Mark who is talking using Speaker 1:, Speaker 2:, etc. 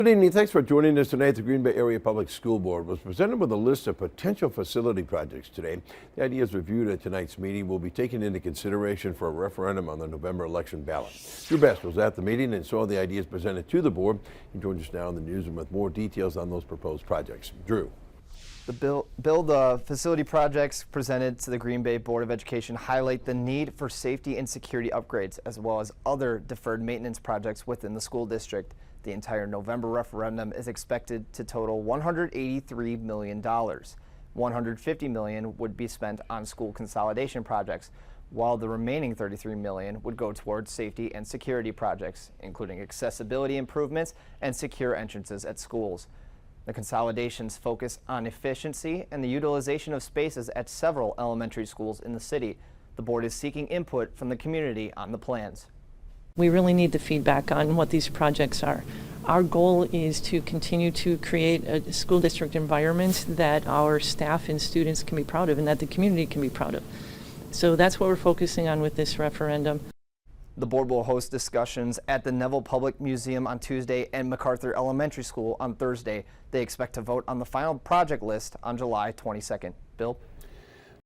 Speaker 1: Good evening. Thanks for joining us tonight. The Green Bay Area Public School Board was presented with a list of potential facility projects today. The ideas reviewed at tonight's meeting will be taken into consideration for a referendum on the November election ballot. GBAPS was at the meeting and saw the ideas presented to the board. He joins us now in the newsroom with more details on those proposed projects. Drew.
Speaker 2: The facility projects presented to the Green Bay Board of Education highlight the need for safety and security upgrades, as well as other deferred maintenance projects within the school district. The entire November referendum is expected to total $183 million. $150 million would be spent on school consolidation projects, while the remaining $33 million would go towards safety and security projects, including accessibility improvements and secure entrances at schools. The consolidations focus on efficiency and the utilization of spaces at several elementary schools in the city. The board is seeking input from the community on the plans.
Speaker 3: We really need the feedback on what these projects are. Our goal is to continue to create a school district environment that our staff and students can be proud of and that the community can be proud of. So that's what we're focusing on with this referendum.
Speaker 2: The board will host discussions at the Neville Public Museum on Tuesday and MacArthur Elementary School on Thursday. They expect to vote on the final project list on July 22nd. Bill?